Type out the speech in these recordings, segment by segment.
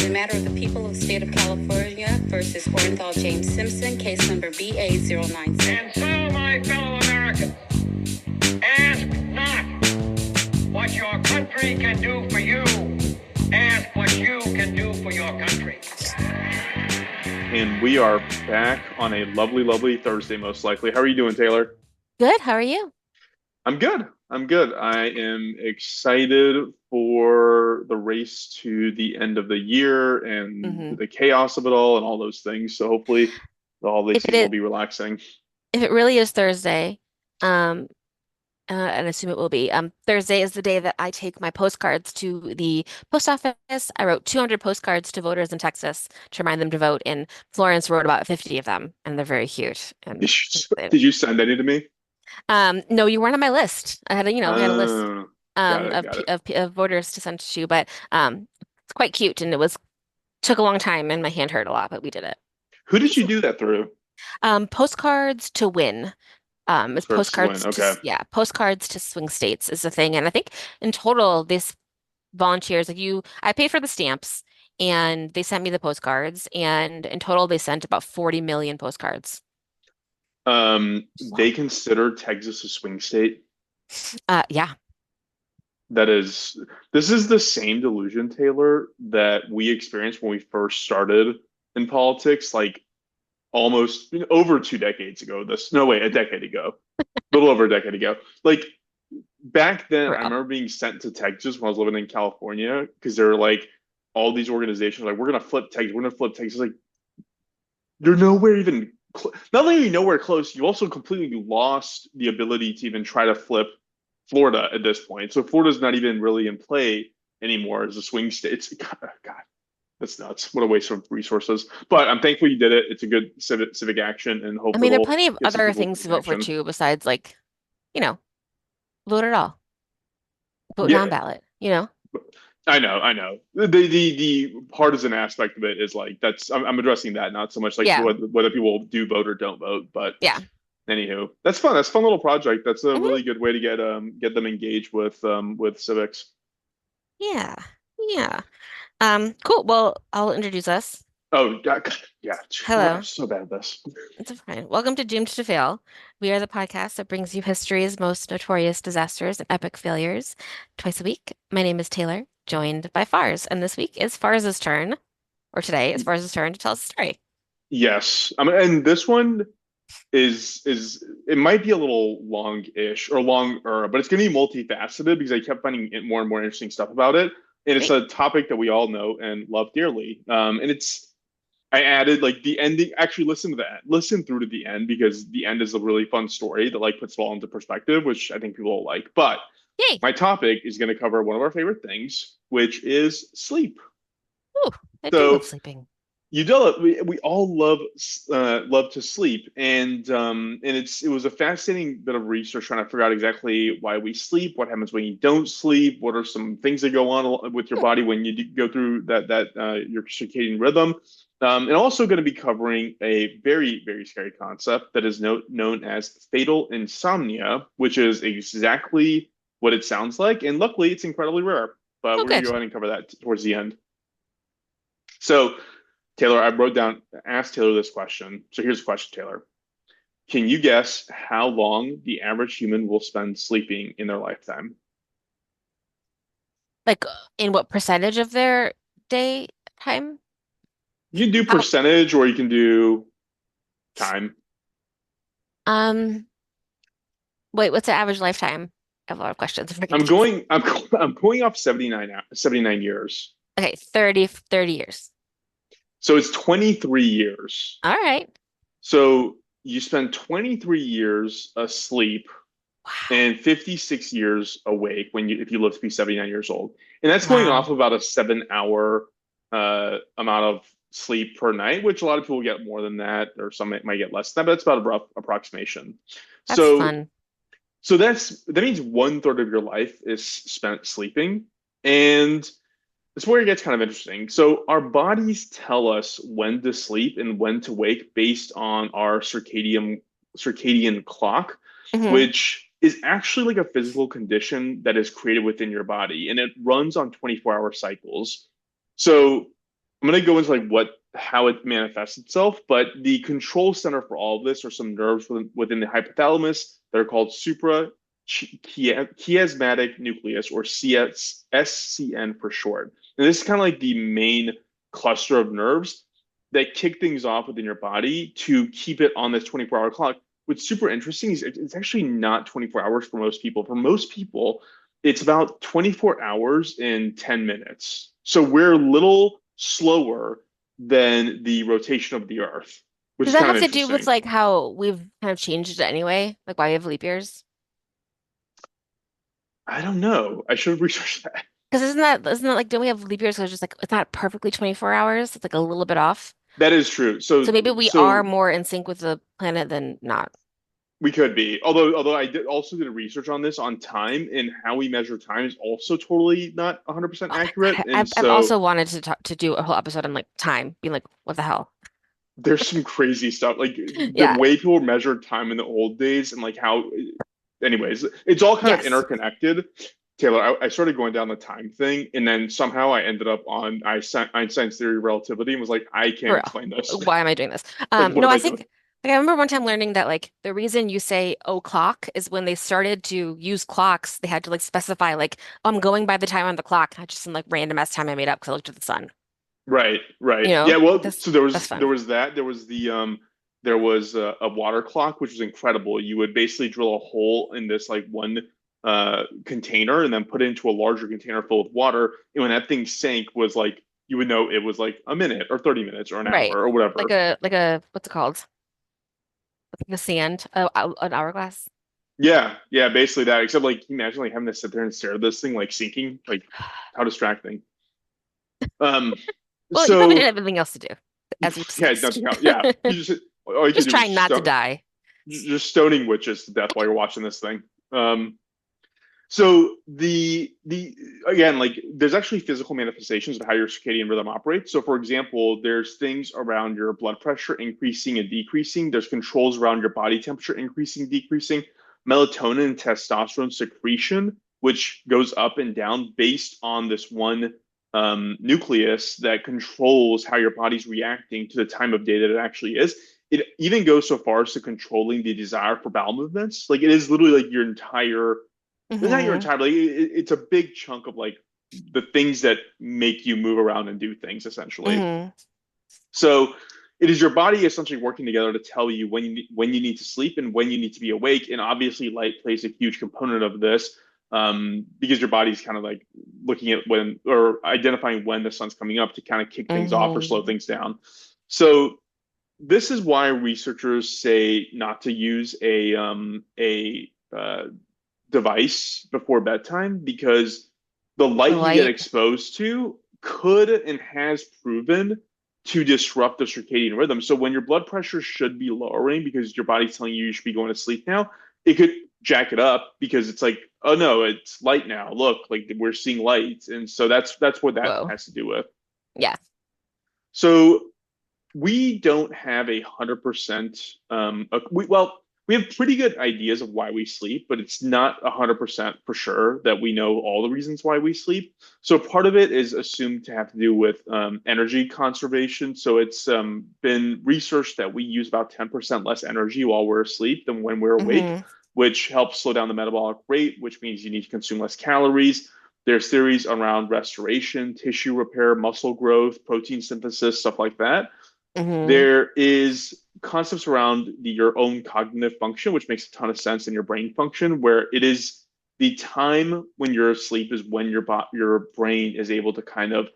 In the matter of the people of the state of California versus Orenthal James Simpson, case number BA097. And so, my fellow Americans, ask not what your country can do for you. Ask what you can do for your country. And we are back on a lovely, lovely Thursday, most likely. How are you doing, Taylor? Good. How are you? I'm good. I'm good. I am excited for the race to the end of the year and the chaos of it all and all those things. So hopefully the holiday season will be relaxing. If it really is Thursday, and I assume it will be, Thursday is the day that I take my postcards to the post office. I wrote 200 postcards to voters in Texas to remind them to vote, and Florence wrote about 50 of them, and they're very cute. And Did you send any to me? No, you weren't on my list. I had a list Got it. of voters to send to, but it's quite cute, and took a long time, and my hand hurt a lot, but we did it. Who did you do that through? Postcards to Win. It's postcards okay. Postcards to swing states is the thing. And I think in total, this volunteers, I paid for the stamps and they sent me the postcards. And in total, they sent about 40 million postcards. They consider Texas a swing state. Yeah. This is the same delusion, Taylor, that we experienced when we first started in politics, like almost over 2 decades ago. A decade ago, a little over a decade ago. Like back then, I remember being sent to Texas when I was living in California because there were like all these organizations like, we're gonna flip Texas. Like you're nowhere even not only are you nowhere close, you also completely lost the ability to even try to flip Florida at this point. So Florida's not even really in play anymore as a swing state. It's God. That's nuts. What a waste of resources. But I'm thankful you did it. It's a good civic action, and hopefully there are plenty of other things to vote for too, besides vote at all. Vote non-ballot, I know. The partisan aspect of it is like I'm addressing that, not so much like whether people do vote or don't vote. But anywho, that's fun. That's a fun little project. That's a really good way to get them engaged with civics. Yeah. Cool. Well, I'll introduce us. Oh, yeah. Hello. I'm so bad at this. It's fine. Welcome to Doomed to Fail. We are the podcast that brings you history's most notorious disasters and epic failures twice a week. My name is Taylor, joined by Fars, and this week is Fars's turn, or today is Fars's turn to tell us a story. Yes, and this one is it might be a little long-ish or longer, but it's going to be multifaceted because I kept finding more and more interesting stuff about it. And it's a topic that we all know and love dearly. I added like the ending. Actually, listen through to the end because the end is a really fun story that like puts it all into perspective, which I think people will like. But my topic is going to cover one of our favorite things, which is sleep. Ooh, I do love sleeping. We all love to sleep, and it was a fascinating bit of research trying to figure out exactly why we sleep, what happens when you don't sleep, what are some things that go on with your body when you go through your circadian rhythm, and also going to be covering a very, very scary concept that is known as fatal insomnia, which is exactly what it sounds like, and luckily it's incredibly rare. But we're going to go ahead and cover that towards the end. So, Taylor, I asked Taylor this question. So here's the question, Taylor. Can you guess how long the average human will spend sleeping in their lifetime? Like in what percentage of their day time? You can do percentage or you can do time. Wait, what's the average lifetime? I have a lot of questions. I'm going off 79 years. Okay, 30 years. So it's 23 years. All right. So you spend 23 years asleep and 56 years awake if you live to be 79 years old. And that's going off about a 7-hour amount of sleep per night, which a lot of people get more than that, or some might get less than that, but it's about a rough approximation. That's fun. So that means 1/3 of your life is spent sleeping. And it's where it gets kind of interesting. So our bodies tell us when to sleep and when to wake based on our circadian clock, which is actually like a physical condition that is created within your body, and it runs on 24-hour cycles. So I'm going to go into like how it manifests itself, but the control center for all of this are some nerves within the hypothalamus that are called suprachiasmatic nucleus, or SCN for short. And this is kind of like the main cluster of nerves that kick things off within your body to keep it on this 24-hour clock. What's super interesting is it's actually not 24 hours for most people. For most people, it's about 24 hours and 10 minutes. So we're a little slower than the rotation of the Earth, which Does is that kind of have to do with interesting. like how we've kind of changed it anyway? Like why we have leap years? I don't know. I should research that. Because isn't that like don't we have leap years? So it's just like it's not perfectly 24 hours. It's like a little bit off. That is true. So maybe we are more in sync with the planet than not. We could be. Although also did research on this on time, and how we measure time is also totally not 100% Oh my accurate. God. And I've so also wanted to talk to do a whole episode on like time, being like, what the hell? there's some crazy stuff, like the Yeah. way people measured time in the old days, and like how, anyways, it's all kind of Yes. interconnected. Taylor, I started going down the time thing, and then somehow I ended up on Einstein's theory of relativity and was like, I For can't explain this. real. Why am I doing this? Like, what No, am I I think doing? like I remember one time learning that like the reason you say oh clock is when they started to use clocks, they had to like specify like I'm going by the time on the clock, not just some like random ass time I made up because I looked at the sun. Right, right. You Yeah, know? Like well, this so there that's was fun. there was a water clock, which was incredible. You would basically drill a hole in this like one container and then put it into a larger container full of water. And when that thing sank, was like you would know it was like a minute or 30 minutes or an hour Right. or whatever. Like a what's it called? Like the sand, an hourglass. Yeah, yeah, basically that. Except like, can you imagine like having to sit there and stare at this thing like sinking? Like, how distracting. Um, Well, you probably so didn't have anything else to do, as we've yeah, discussed. nothing else. Yeah, you just all you could Just do was trying not to die. just stoning witches to death while you're watching this thing. Um, so the again, like there's actually physical manifestations of how your circadian rhythm operates. So for example, there's things around your blood pressure increasing and decreasing. There's controls around your body temperature increasing, decreasing, melatonin and testosterone secretion, which goes up and down based on this one nucleus that controls how your body's reacting to the time of day that it actually is. It even goes so far as to controlling the desire for bowel movements. Like it is literally like your entire, it's not your Hmm. entire, like it's a big chunk of like the things that make you move around and do things essentially. Hmm. So it is your body essentially working together to tell you when you need to sleep and when you need to be awake. And obviously, light plays a huge component of this, because your body's kind of like looking at when or identifying when the sun's coming up to kind of kick things off or slow Hmm. things down. So this is why researchers say not to use a device before bedtime, because the The light you get light. exposed to could and has proven to disrupt the circadian rhythm. So when your blood pressure should be lowering because your body's telling you you should be going to sleep now, it could jack it up because it's like, oh no, it's light now. Look, like we're seeing light, and so that's what that Whoa. has to do with. Yeah. So we don't have 100%. We have pretty good ideas of why we sleep, but it's not 100% for sure that we know all the reasons why we sleep. So part of it is assumed to have to do with energy conservation. So it's been researched that we use about 10% less energy while we're asleep than when we're awake, Hmm. which helps slow down the metabolic rate, which means you need to consume less calories. There's theories around restoration, tissue repair, muscle growth, protein synthesis, stuff like that. Hmm. There is concepts around your own cognitive function, which makes a ton of sense in your brain function, where it is the time when you're asleep is when your brain is able to kind of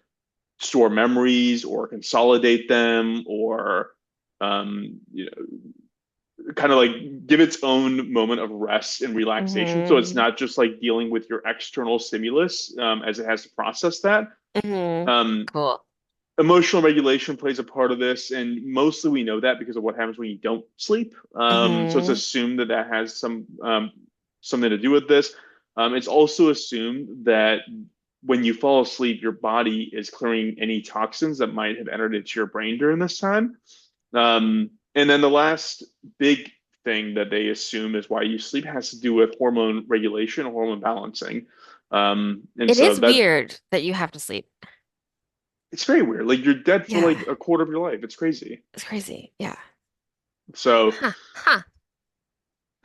store memories or consolidate them, or you know, kind of like give its own moment of rest and relaxation. So it's Hmm. not just like dealing with your external stimulus, as it has to process that. Hmm. Um, Cool. Emotional regulation plays a part of this, and mostly we know that because of what happens when you don't sleep. So it's Hmm. assumed that that has something to do with this. It's also assumed that when you fall asleep, your body is clearing any toxins that might have entered into your brain during this time. And then the last big thing that they assume is why you sleep has to do with hormone regulation, hormone balancing. And It so is that weird that you have to sleep. It's very weird. Like you're dead for Yeah, like a quarter of your life. It's crazy. it's crazy. Yeah. So Huh. Huh.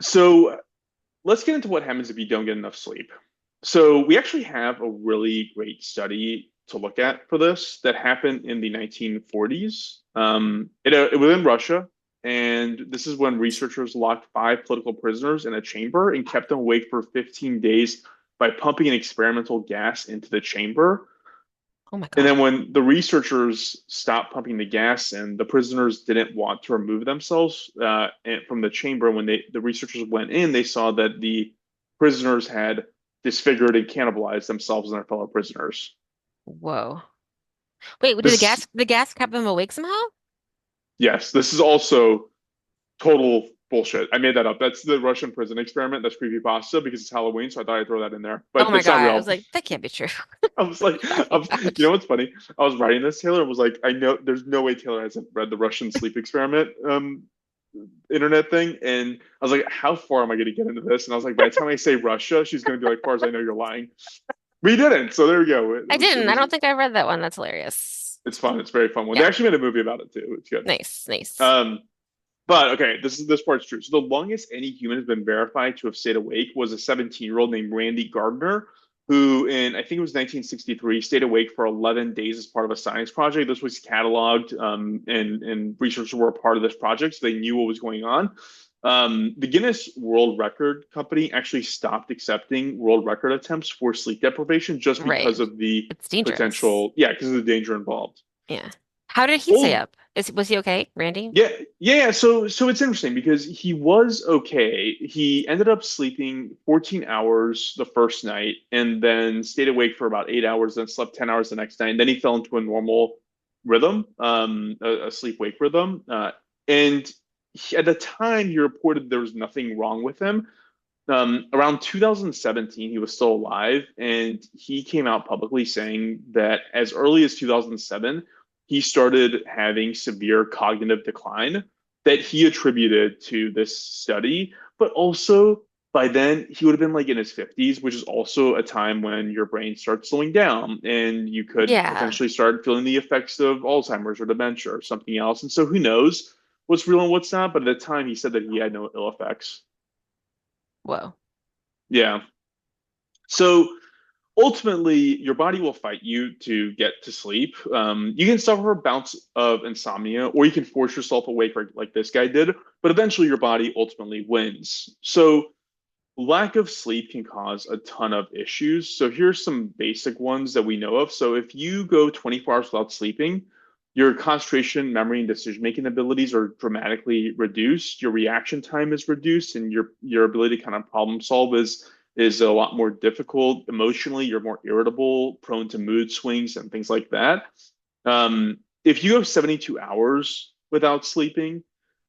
so let's get into what happens if you don't get enough sleep. So we actually have a really great study to look at for this that happened in the 1940s. It was in Russia, and this is when researchers locked five political prisoners in a chamber and kept them awake for 15 days by pumping an experimental gas into the chamber. Oh my And God. then when the researchers stopped pumping the gas in, the prisoners didn't want to remove themselves from the chamber. When the researchers went in, they saw that the prisoners had disfigured and cannibalized themselves and their fellow prisoners. Whoa. Wait, did This, the gas kept them awake somehow? yes, this is also total bullshit. I made that up. That's the Russian prison experiment. That's creepypasta because it's Halloween, so I thought I'd throw that in there. Oh But my it's not God. I was real. like, that can't be true. I was like, Oh my you know gosh. what's funny? I was writing this, Taylor, and was like, I know there's no way Taylor hasn't read the Russian sleep experiment internet thing. And I was like, how far am I going to get into this? And I was like, by the time I say Russia, she's going to be like, far as I know, you're lying. We didn't. So there we go. I didn't. I don't think I read that one. That's hilarious. It's fun. It's a very fun one. They Yeah. actually made a movie about it too. It's good. Nice. Nice. Um, but okay, this part's true. So the longest any human has been verified to have stayed awake was a 17-year-old named Randy Gardner, who in I think it was 1963 stayed awake for 11 days as part of a science project. This was cataloged, and researchers were a part of this project, so they knew what was going on. The Guinness World Record Company actually stopped accepting world record attempts for sleep deprivation just Right. because of the It's dangerous. potential, yeah, because of the danger involved. Yeah. How did he stay Old up? Was he okay, Randy? Yeah, yeah. So it's interesting because he was okay. He ended up sleeping 14 hours the first night and then stayed awake for about 8 hours, then slept 10 hours the next night. And then he fell into a normal rhythm, a sleep-wake rhythm. At the time, he reported there was nothing wrong with him. Around 2017, he was still alive, and he came out publicly saying that as early as 2007, he started having severe cognitive decline that he attributed to this study. But also, by then, he would have been like in his 50s, which is also a time when your brain starts slowing down and you could Yeah. potentially start feeling the effects of Alzheimer's or dementia or something else. And so, who knows what's real and what's not? But at the time, he said that he had no ill effects. Whoa. Yeah. So ultimately, your body will fight you to get to sleep. You can suffer a bout of insomnia, or you can force yourself awake like this guy did, but eventually your body ultimately wins. So lack of sleep can cause a ton of issues. So here's some basic ones that we know of. So if you go 24 hours without sleeping, your concentration, memory, and decision-making abilities are dramatically reduced. Your reaction time is reduced, and your ability to kind of problem solve is a lot more difficult. Emotionally, you're more irritable, prone to mood swings and things like that. If you have 72 hours without sleeping,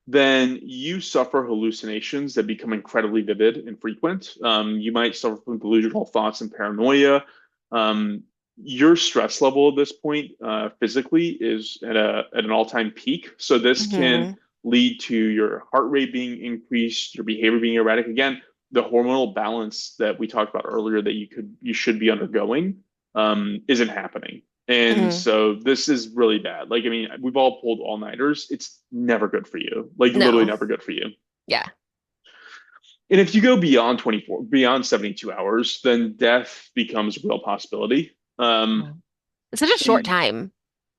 then you suffer hallucinations that become incredibly vivid and frequent. You might suffer from delusional thoughts and paranoia. Um, your stress level at this point, physically, is at an all-time peak. So this can Hmm. lead to your heart rate being increased, your behavior being erratic. Again, the hormonal balance that we talked about earlier that you should be undergoing isn't happening. And Hmm. so this is really bad. Like, I mean, we've all pulled all-nighters. It's never good for you. Like, literally No. never good for you. Yeah. And if you go beyond 24, beyond 72 hours, then death becomes a real possibility. Wow. It's such a short And time.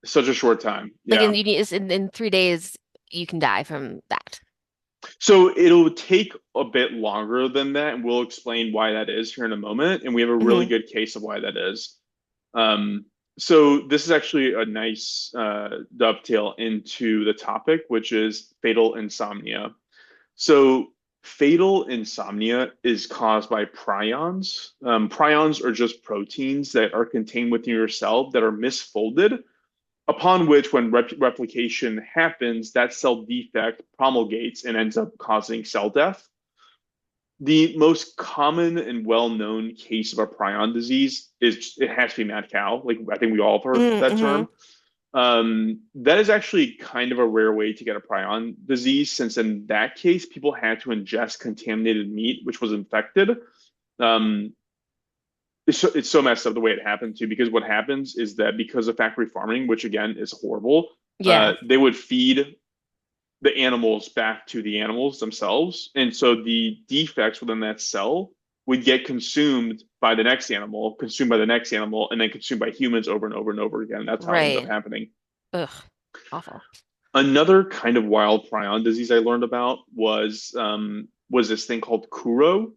such a short time. Like Yeah. in 3 days, you can die from that. So it'll take a bit longer than that, and we'll explain why that is here in a moment. And we have a really Hmm. good case of why that is. Um, so this is actually a nice dovetail into the topic, which is fatal insomnia. So fatal insomnia is caused by prions. Prions are just proteins that are contained within your cell that are misfolded, upon which, when replication happens, that cell defect promulgates and ends up causing cell death. The most common and well-known case of a prion disease is it has to be mad cow. Like I think we all have heard that Hmm. term. That is actually kind of a rare way to get a prion disease, since in that case, people had to ingest contaminated meat, which was infected. Um, it's so messed up the way it happened too, because what happens is that because of factory farming, which again is horrible, Yeah, they would feed the animals back to the animals themselves. And so the defects within that cell would get consumed by the next animal, consumed by the next animal, and then consumed by humans over and over and over again. That's how it ends up right. happening. Ugh, awful. Another kind of wild prion disease I learned about was this thing called Kuro,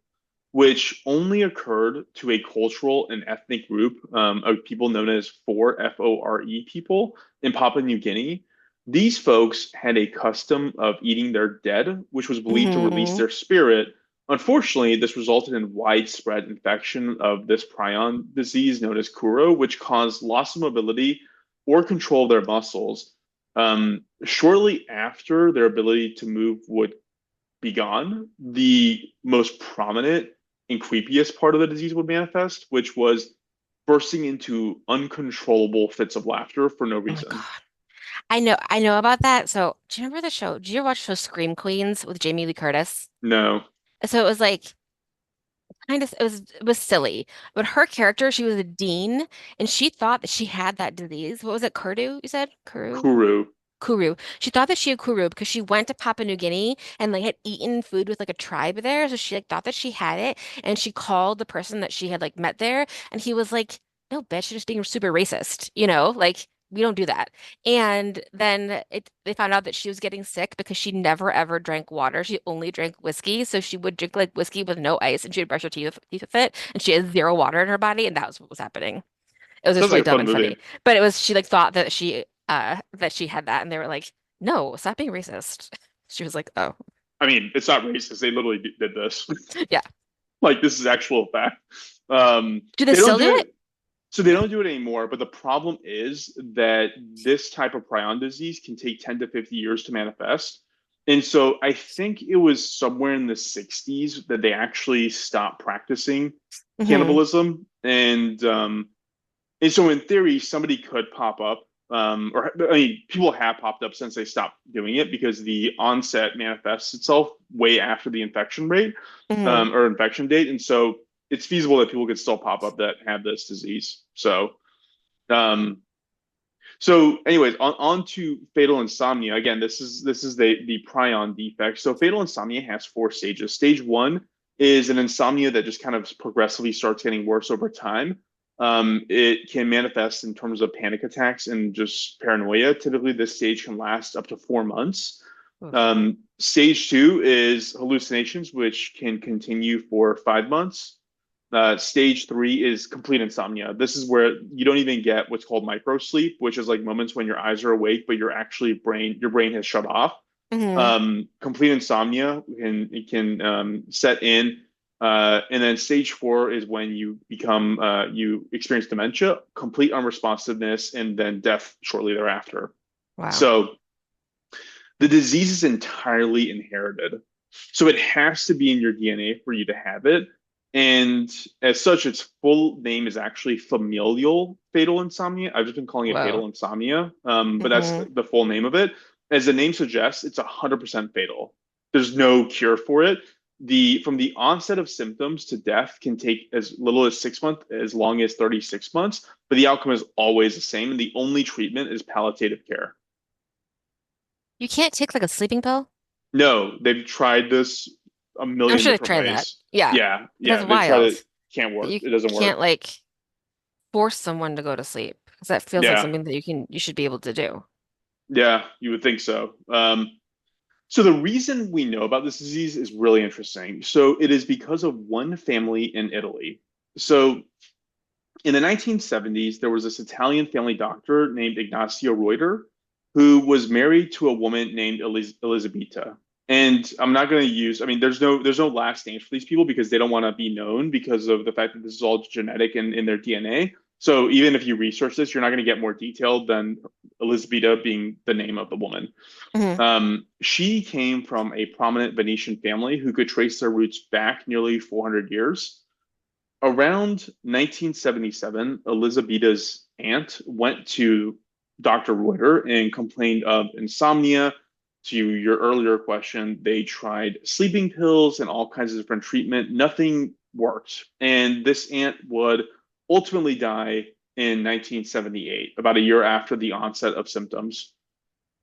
which only occurred to a cultural and ethnic group of people known as Fore people in Papua New Guinea. These folks had a custom of eating their dead, which was believed to release Hmm. their spirit. Unfortunately, this resulted in widespread infection of this prion disease known as Kuro, which caused loss of mobility or control of their muscles. Shortly after their ability to move would be gone, the most prominent and creepiest part of the disease would manifest, which was bursting into uncontrollable fits of laughter for no Oh my reason. God. I know about that. So, do you remember the show? Did you ever watch the show Scream Queens with Jamie Lee Curtis? No, So it was like kind of it was silly. But her character, she was a dean and she thought that she had that disease. What was it? Kurdu, you said? Kuru? Kuru. Kuru. She thought that she had Kuru because she went to Papua New Guinea and like had eaten food with like a tribe there. So she like thought that she had it and she called the person that she had like met there and he was like, "No, bitch, you're just being super racist, like we don't do that." And then they found out that she was getting sick because she never ever drank water. She only drank whiskey. So she would drink like whiskey with no ice and she would brush her teeth with it and she had zero water in her body and that was what was happening. It was just Sounds really like a dumb fun and movie. funny. But it was she like thought that she had that and they were like, "No, stop being racist." She was like, "Oh." I mean, it's not racist. They literally did this. Yeah. Like this is actual fact. Do they They don't still do do it? it. So they don't do it anymore. But the problem is that this type of prion disease can take 10 to 50 years to manifest. And so I think it was somewhere in the 60s that they actually stopped practicing Hmm. cannibalism. And so in theory, somebody could pop up, or I mean, people have popped up since they stopped doing it because the onset manifests itself way after the infection rate, Hmm. or infection date, and so it's feasible that people could still pop up that have this disease. Um, anyways, on to fatal insomnia. Again, this is the prion defect. So fatal insomnia has four stages. Stage one is an insomnia that just kind of progressively starts getting worse over time. It can manifest in terms of panic attacks and just paranoia. Typically, this stage can last up to 4 months. Oof. Stage two is hallucinations, which can continue for 5 months. Stage three is complete insomnia. This is where you don't even get what's called micro sleep, which is like moments when your eyes are awake, but your brain has shut off. Hmm. Complete insomnia can set in, and then stage four is when you experience dementia, complete unresponsiveness, and then death shortly thereafter. Wow. So the disease is entirely inherited. So it has to be in your DNA for you to have it. And as such, its full name is actually familial fatal insomnia. I've just been calling it Whoa. fatal insomnia, but that's Hmm. the full name of it. As the name suggests, it's 100% fatal. There's no cure for it. From the onset of symptoms to death can take as little as 6 months, as long as 36 months, but the outcome is always the same. And the only treatment is palliative care. You can't take like a sleeping pill? No, they've tried this a I'm million sure they different tried that. ways. Yeah. Yeah, But that's yeah, they've tried wild it. Can't that work. you It doesn't can't work. like force someone to go to sleep because that feels like Yeah, something that you should be able to do. yeah, you would think so. So the reason we know about this disease is really interesting. So it is because of one family in Italy. So in the 1970s, there was this Italian family doctor named Ignacio Reuter who was married to a woman named Elisabetta. And I'm not going to use, I mean, there's no last names for these people because they don't want to be known because of the fact that this is all genetic and in their DNA. So even if you research this, you're not going to get more detailed than Elisabetta being the name of the woman. Hmm. She came from a prominent Venetian family who could trace their roots back nearly 400 years. Around 1977, Elisabetta's aunt went to Dr. Reuter and complained of insomnia. To your earlier question, they tried sleeping pills and all kinds of different treatment. Nothing worked. And this aunt would ultimately die in 1978, about a year after the onset of symptoms.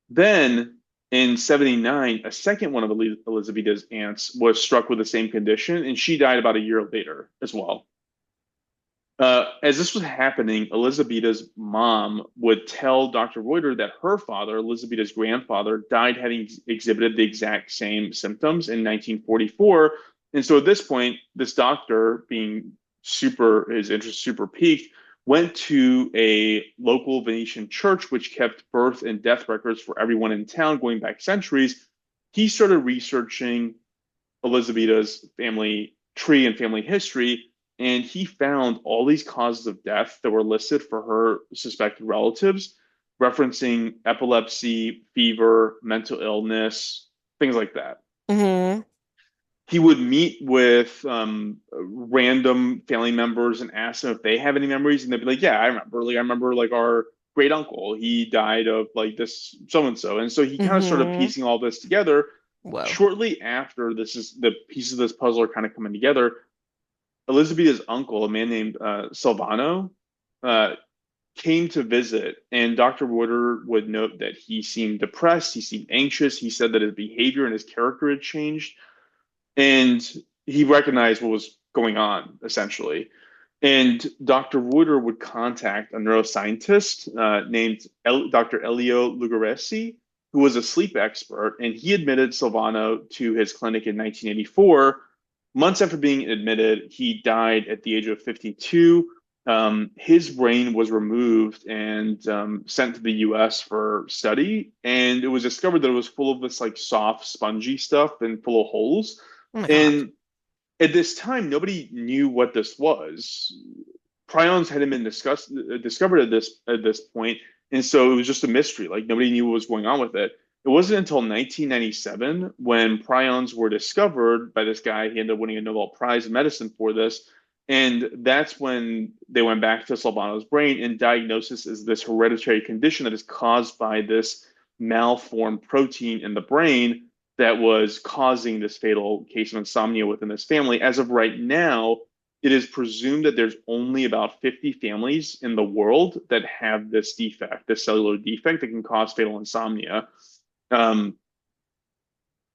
Then in 79, a second one of Elizabetha's aunts was struck with the same condition, and she died about a year later as well. As this was happening, Elizabetha's mom would tell Dr. Reuter that her father, Elizabetha's grandfather, died having exhibited the exact same symptoms in 1944. And so at this point, this doctor, being super, his interest super piqued, went to a local Venetian church, which kept birth and death records for everyone in town going back centuries. He started researching Elizabetha's family tree and family history, and he found all these causes of death that were listed for her suspected relatives, referencing epilepsy, fever, mental illness, things like that. Mm-hmm. He would meet with random family members and ask them if they have any memories, and they'd be like, "Yeah, I remember. Like, I remember like our great uncle. He died of like this so and so." And so he kind of started Mm-hmm. piecing all this together. Whoa. Shortly after this is the pieces of this puzzle are kind of coming together, Elizabeth's uncle, a man named Silvano, uh, came to visit, and Dr. Reuter would note that he seemed depressed, he seemed anxious. He said that his behavior and his character had changed, and he recognized what was going on, essentially. And Dr. Reuter would contact a neuroscientist named Dr. Elio Lugaresi, who was a sleep expert, and he admitted Silvano to his clinic in 1984. Months after being admitted, he died at the age of 52. His brain was removed and sent to the US for study, and it was discovered that it was full of this like soft, spongy stuff and full of holes. Oh my God. And at this time, nobody knew what this was. Prions hadn't been discovered at this point, and so it was just a mystery. Like nobody knew what was going on with it. It wasn't until 1997 when prions were discovered by this guy. He ended up winning a Nobel Prize in medicine for this, and that's when they went back to Silvano's brain and diagnosis is this hereditary condition that is caused by this malformed protein in the brain that was causing this fatal case of insomnia within this family. As of right now, it is presumed that there's only about 50 families in the world that have this defect, this cellular defect that can cause fatal insomnia. Um,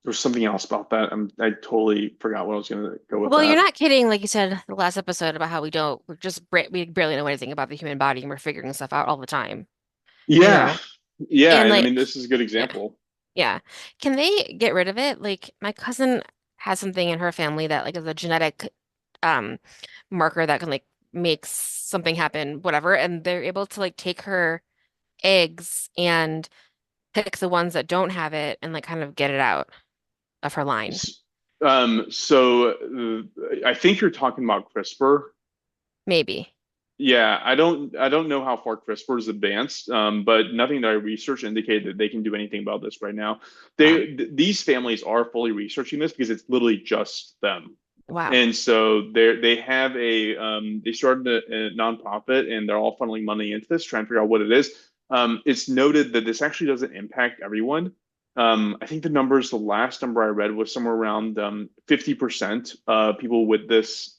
there's something else about that. I totally forgot what I was going to go with Well, you're that. not kidding, like you said the last episode about how we barely know anything about the human body and we're figuring stuff out all the time, you Yeah, know? yeah, And and I like, mean this is a good yeah, example. yeah. Can they get rid of it? Like my cousin has something in her family that like is a genetic um marker that can like make something happen, whatever, and they're able to like take her eggs and pick the ones that don't have it and like kind of get it out of her line. So I think you're talking about CRISPR. Maybe. Yeah, I don't know how far CRISPR is advanced, but nothing that I researched indicated that they can do anything about this right now. Wow. These families are fully researching this because it's literally just them, Wow. and so they have they started a nonprofit and they're all funneling money into this, trying to figure out what it is. It's noted that this actually doesn't impact everyone. I think the last number I read was somewhere around 50% people with this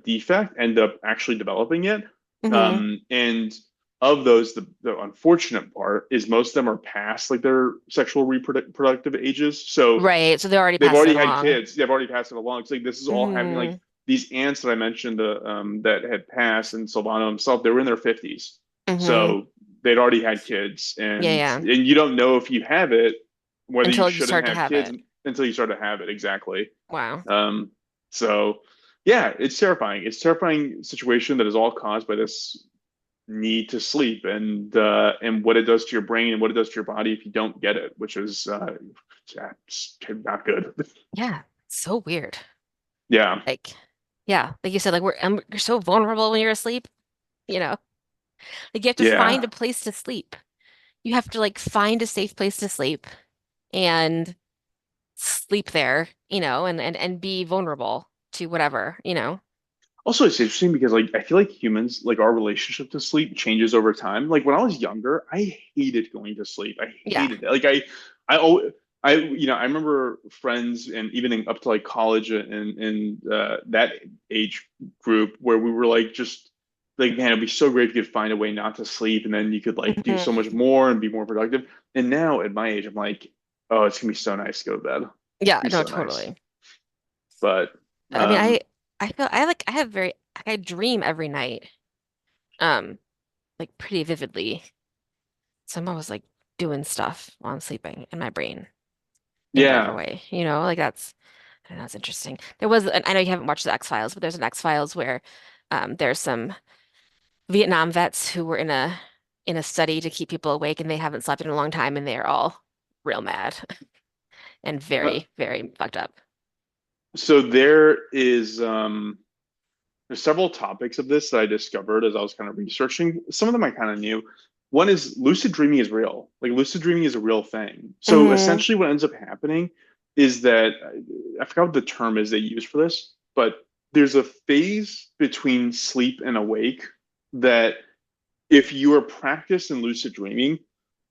defect end up actually developing it. Hmm. And of those, the unfortunate part is most of them are past like their sexual reproductive ages. So Right. So they already they've passed it already had along. kids. They've already passed it along. So like this is all happening. Like Hmm. these aunts that I mentioned that had passed, and Silvano himself, they were in their 50s. Hmm. So they'd already had kids, Yeah, and yeah. you don't know if you have it, whether you Until you shouldn't start to have have kids it. until you start to have it. Exactly. Wow. Um, so yeah, it's terrifying. It's a terrifying situation that is all caused by this need to sleep and what it does to your brain and what it does to your body if you don't get it, which is yeah, it's not good. Yeah. So weird. Yeah. Like, yeah, like you said, like you're so vulnerable when you're asleep, you know? Like you have to find Yeah. a place to sleep. You have to like find a safe place to sleep and sleep there, and be vulnerable to whatever, you know? Also, it's interesting because like I feel like humans, like our relationship to sleep changes over time. Like when I was younger, I hated going to sleep. I Yeah. hated it. I, al- I remember friends and even up to like college and that age group where we were like just like, man, it'd be so great if you could find a way not to sleep, and then you could like do so much Hmm. more and be more productive. And now at my age, I'm like, oh, it's gonna be so nice to go to bed. Yeah, Be no, so nice. totally. But I mean, um, I feel I have very I dream every night, um, like pretty vividly. So I'm always like doing stuff while I'm sleeping in my brain in whatever yeah. way, like I don't know, it's interesting. And I know you haven't watched the X-Files, but there's an X-Files where there's some Vietnam vets who were in a study to keep people awake and they haven't slept in a long time and they're all real mad and Uh, very, very fucked up. so there's several topics of this that I discovered as I was kind of researching. Some of them I kind of knew. One is lucid dreaming is real. Like lucid dreaming is a real thing. So Hmm. essentially, what ends up happening is that I forgot what the term is they use for this, but there's a phase between sleep and awake that if you are practiced in lucid dreaming,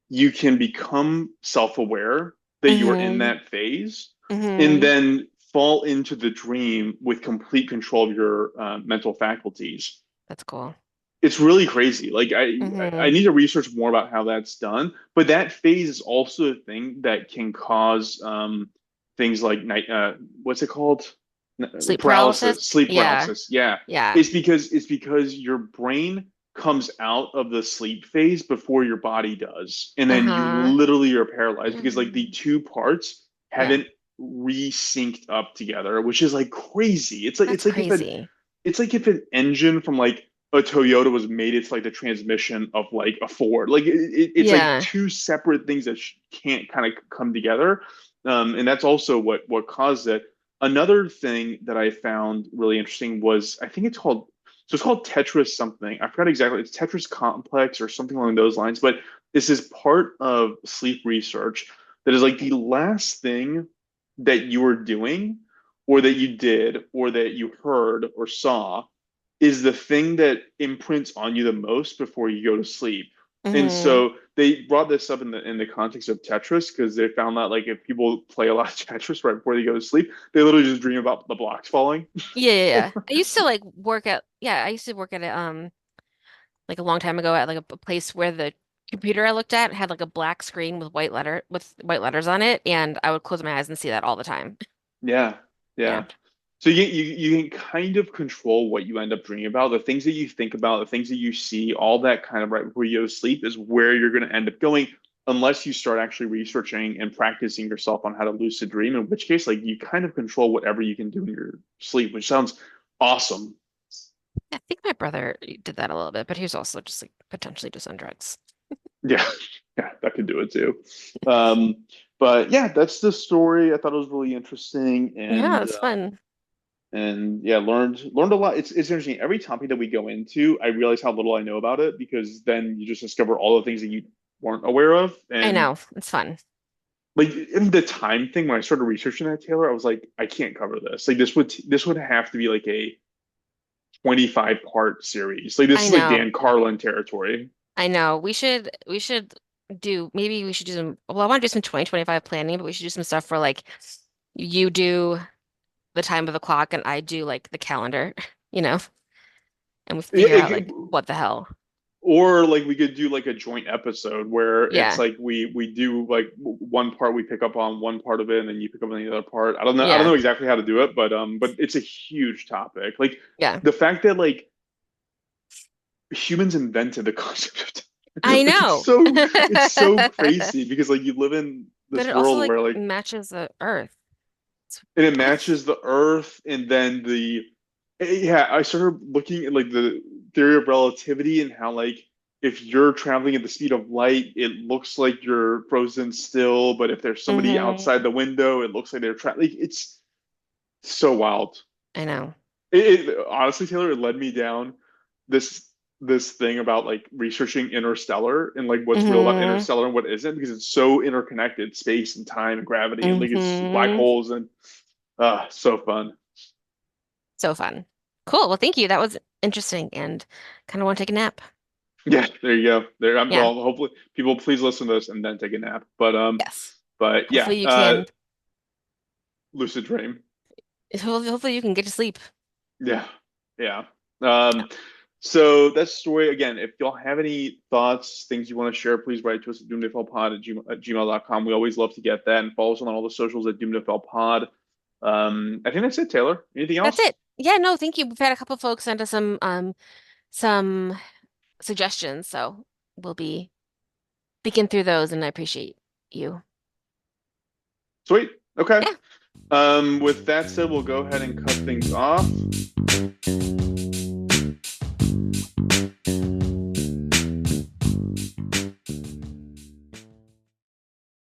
you can become self-aware that you are in Hmm. that phase and Hmm. then fall into the dream with complete control of your mental faculties. That's cool. It's really crazy. Like I Hmm. need to research more about how that's done, but that phase is also a thing that can cause things like night what's it called? Sleep paralysis? Paralysis, sleep Yeah. paralysis. Yeah. Yeah. It's because your brain comes out of the sleep phase before your body does. And then you Uh-huh. literally are paralyzed because like the Mm. two parts Yeah. haven't resynced up together, which is like crazy. It's like That's it's like if a crazy. it's like if an engine from like a Toyota was made it's like the transmission of like a Ford. Like it's like Yeah. two separate things that can't kind of come together. And that's also what caused it. Another thing that I found really interesting was I think it's called Tetris something. I forgot exactly. It's Tetris complex or something along those lines. But this is part of sleep research that is like the last thing that you were doing or that you did or that you heard or saw is the thing that imprints on you the most before you go to sleep. And Hmm. so they brought this up in the context of Tetris because they found that like if people play a lot of Tetris right before they go to sleep, they literally just dream about the blocks falling. Yeah, yeah, yeah. I used to like work at yeah, I used to work at like a long time ago at like a place where the computer I looked at had like a black screen with white letters on it, and I would close my eyes and see that all the time. Yeah, Yeah. yeah. So you can kind of control what you end up dreaming about. The things that you think about, the things that you see, all that kind of right before you go to sleep is where you're going to end up going, unless you start actually researching and practicing yourself on how to lucid dream. In which case, like you kind of control whatever you can do in your sleep, which sounds awesome. I think my brother did that a little bit, but he was also just like potentially just on drugs. Yeah, yeah, that could do it too. Um, but yeah, that's the story. I thought it was really interesting, Yeah, and it's fun. yeah, learned a lot. It's interesting. Every topic that we go into, I realize how little I know about it because then you just discover all the things that you weren't aware of. I And know. It's fun. like in the time thing, when I started researching that, Taylor, I was like, I can't cover this. Like this would have to be like a 25 part series. Like this I is like know. Dan Carlin territory. I know. We should do maybe we should do some well, I want to do some 2025 planning, but we should do some stuff for like you do the time of the clock and I do like the calendar, you know, and we figure out like what the hell. Or like we could do like a joint episode where it's Yeah. like we do like one part we pick up on one part of it and then you pick up on the other part. I don't Yeah. know exactly how to do it, but it's a huge topic. Like Yeah. the fact that like humans invented the concept of time. I Like know. it's so crazy because like you live in But this it also world like where like matches the Earth. It's, and it what? matches the earth and then yeah, I started looking at like the theory of relativity and how like if you're traveling at the speed of light it looks like you're frozen still, but if there's somebody outside Hmm. the window it looks like they're trapped. Like it's so wild. I know. Honestly, Taylor, it led me down this this thing about like researching Interstellar and like what's real about Hmm. Interstellar and what isn't because it's so interconnected, space and time and gravity and like it's black Hmm. holes and so fun. So fun. Cool. Well, thank you. That was interesting and kind of want to take a nap. Yeah, there you go. Yeah. well, hopefully people please listen to this and then take a nap. Yes. But yeah, Hopefully you can. lucid dream. Hopefully you can get to sleep. Yeah, yeah. Um, So that's the story. Again, if y'all have any thoughts, things you want to share, please write to us at doomedayfallpod at gmail.com. We always love to get that, and follow us on all the socials at doomedayfallpod. I think that's it, Taylor. Anything That's else? it. Yeah, no, thank you. We've had a couple folks send us some suggestions, so we'll be speaking through those, and I appreciate you. Sweet. Okay. Yeah. With that said, we'll go ahead and cut things off.